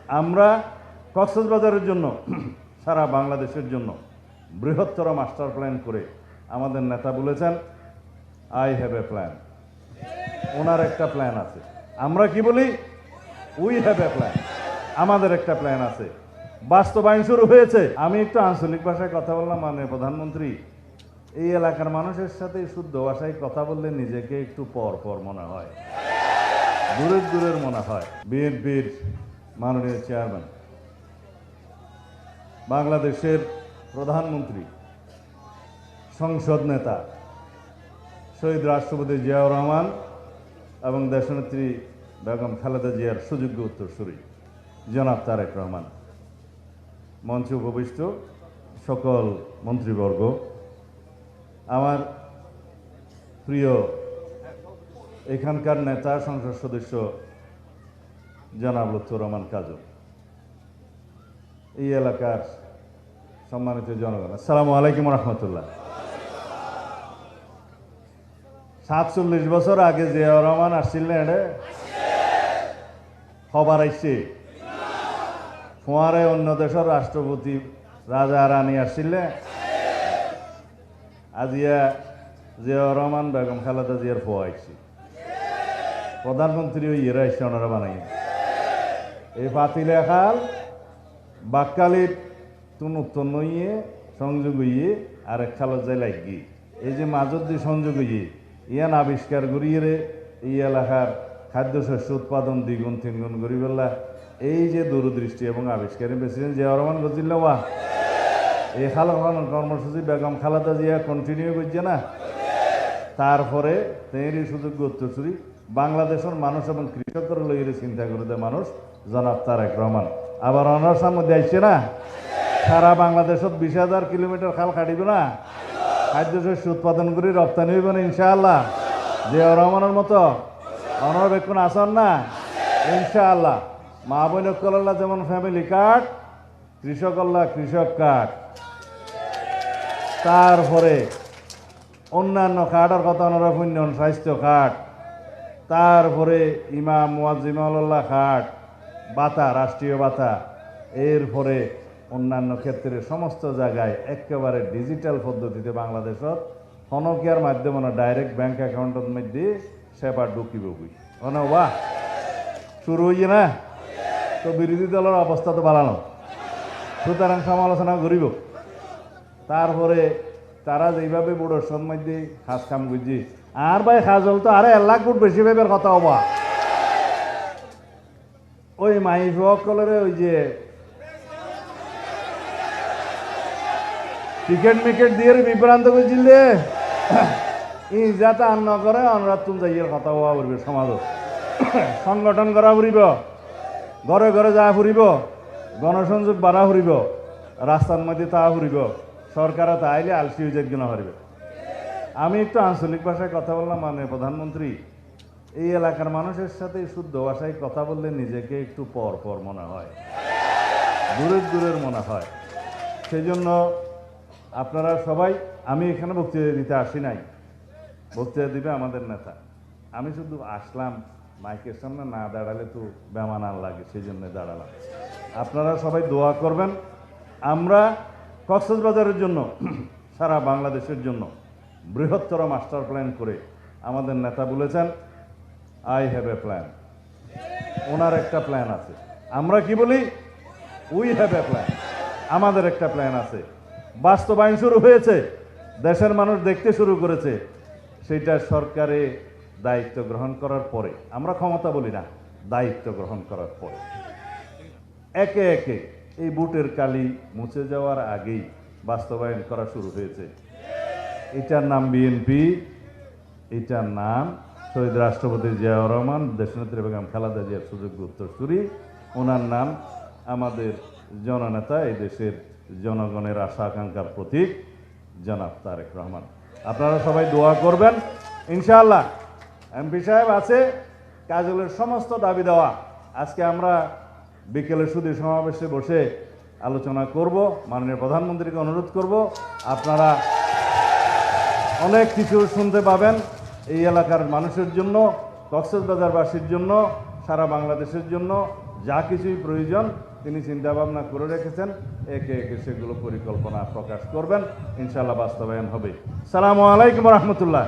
আমরা কক্সবাজারের জন্য সারা বাংলাদেশের জন্য বৃহত্তর মাস্টার প্ল্যান করে আমাদের নেতা বলেছেন আই হ্যাভ এ প্ল্যান। ওনার একটা প্ল্যান আছে। আমরা কি বলি? We have a plan. আমাদের একটা প্ল্যান আছে, বাস্তবায়ন শুরু হয়েছে। আমি একটু আঞ্চলিক ভাষায় কথা বললাম, মাননীয় প্রধানমন্ত্রী। এই এলাকার মানুষের সাথে শুদ্ধ ভাষায় কথা বললে নিজেকে একটু পর মনে হয়, দূরের মনে হয়। বিএনপির মাননীয় চেয়ারম্যান, বাংলাদেশের প্রধানমন্ত্রী, সংসদ নেতা শহীদ রাষ্ট্রপতি জিয়াউর রহমান এবং দেশনেত্রী বেগম খালেদা জিয়ার সুযোগ্য উত্তরসূরি জনাব তারেক রহমান, মঞ্চে উপবিষ্ট সকল মন্ত্রীবর্গ, আমার প্রিয় এখানকার নেতা সংসদ সদস্য জনাব লুৎফর রহমান কাজল, এই এলাকার সম্মানিত জনগণ, আসসালামু আলাইকুম রহমতুল্লাহ। 47 বছর আগে জিয়াউর রহমান আসছিলেন, এটা খবর আইছে। ফোয়ারে অন্য দেশের রাষ্ট্রপতি রাজা রানী আসছিলেন, আজিয়া জিয়াউর রহমান বেগম খালেদা জিয়ার ফোয়া আইছে। প্রধানমন্ত্রী ওই ইয়েরা এসে ওনারা বানাই এই পাতিলে খাল বাক্কালির তুন ইয়ে সংযোগ ইয়ে আর এক খালত যাই লাগি, এই যে মাজত দিয়ে সংযোগ ইয়ে ইয়ান আবিষ্কার করিয়ে এই এলাকার খাদ্যশস্য উৎপাদন দ্বিগুণ তিনগুণ করি বললা, এই যে দূরদৃষ্টি এবং আবিষ্কারী প্রেসিডেন্ট জিয়াউর রহমান গজিল্লা ওয়া এই কর্মসূচি বেগম খালেদা জিয়া কন্টিনিউ করছে না। তারপরে তেঁরই সুযোগ্য উত্তরসূরি বাংলাদেশের মানুষ এবং কৃষকের লইয়ে চিন্তা করে দেয় মানুষ জনাব তারেক রহমান। আবার অনার্সার মধ্যে আসছে না, সারা বাংলাদেশত 20,000 কিলোমিটার খাল কাটিব না, খাদ্যশস্য উৎপাদন করে রপ্তানি হইব না ইনশাআল্লাহ। জিয়াউর রহমানের মতো অনবেক্ষণ আসন না ইনশাআল্লাহ। মা বোন কল্লা যেমন ফ্যামিলি কার্ড, কৃষকল্লা কৃষক কার্ড, তারপরে অন্যান্য কার্ডের কথা ওনারা শুনলেন, স্বাস্থ্য কার্ড, তারপরে ইমাম মুয়াজ্জিমাউল্লাহ কার্ড, ভাতা, রাষ্ট্রীয় ভাতা, এরপরে অন্যান্য ক্ষেত্রে সমস্ত জায়গায় একেবারে ডিজিটাল পদ্ধতিতে বাংলাদেশত ফনকিয়ার মাধ্যমে ডাইরেক্ট ব্যাংক অ্যাকাউন্টের মধ্যে সেবা ঢুকিব বাহ শুরু হইয়ে না। তো বিরোধী দলের অবস্থা তো বাড়ানো, সুতরাং সমালোচনা করিব। তারপরে তারা যেভাবে বুড়োর মধ্যে খাস কাম করছি, আর ভাই খাজল তো আরে 1 লাখ ফুট বেশি ভাবের কথা হবা। ওই মাইফকলের ওই যে টিকেট মিকেট দিয়ে বিভ্রান্ত করছিলে, ই যাতে আর ন করে অনুরাধ তুমি যাইয়ের কথা হওয়া ফুরবে, সমাজত সংগঠন করা ফুরিব, ঘরে ঘরে যা ফুরিব, গণসংযোগ বাড়া ফুরিব, রাস্তার মধ্যে তা ফুরিব, সরকারও তা আইলে আলসি হয়ে যাক না পারিবে। আমি একটু আঞ্চলিক ভাষায় কথা বললাম, মাননীয় প্রধানমন্ত্রী। এই এলাকার মানুষের সাথে শুদ্ধ ভাষায় কথা বললে নিজেকে একটু পর মনে হয়, দূরের মনে হয়। সেই জন্য আপনারা সবাই, আমি এখানে বক্তৃতা দিতে আসি নাই, বক্তৃতা দিবে আমাদের নেতা। আমি শুধু আসলাম, মাইকের সামনে না দাঁড়ালে তো বেমানান লাগে, সেই জন্য দাঁড়ালাম। আপনারা সবাই দোয়া করবেন। আমরা কক্সবাজারের জন্য সারা বাংলাদেশের জন্য বৃহত্তর মাস্টার প্ল্যান করে আমাদের নেতা বলেছেন আই হ্যাভ এ প্ল্যান। ওনার একটা প্ল্যান আছে। আমরা কি বলি? We have a plan. আমাদের একটা প্ল্যান আছে, বাস্তবায়ন শুরু হয়েছে, দেশের মানুষ দেখতে শুরু করেছে। সেটা সরকারে দায়িত্ব গ্রহণ করার পরে, আমরা ক্ষমতা বলি না, দায়িত্ব গ্রহণ করার পরে একে একে এই বুটের কালি মুছে যাওয়ার আগেই বাস্তবায়ন করা শুরু হয়েছে। এটার নাম বিএনপি, এটার নাম শহীদ রাষ্ট্রপতি জিয়াউর রহমান, দেশনেত্রী বেগম খালেদা জিয়ার সুযোগ্য উত্তরসূরি, ওনার নাম আমাদের জননেতা, এই দেশের জনগণের আশা আকাঙ্ক্ষার প্রতীক জনাব তারেক রহমান। আপনারা সবাই দোয়া করবেন ইনশাআল্লাহ। এমপি সাহেব আছে, কাজলের সমস্ত দাবি দেওয়া আজকে আমরা বিকেলে সুধী সমাবেশে বসে আলোচনা করব। মাননীয় প্রধানমন্ত্রীকে অনুরোধ করব, আপনারা অনেক কিছু শুনতে পাবেন এই এলাকার মানুষের জন্য, কক্সবাজারবাসীর জন্য, সারা বাংলাদেশের জন্য, যা কিছুই প্রয়োজন তিনি চিন্তাভাবনা করে রেখেছেন, একে একে সেগুলো পরিকল্পনা প্রকাশ করবেন, ইনশাআল্লাহ বাস্তবায়ন হবে। সালামু আলাইকুম রহমতুল্লাহ।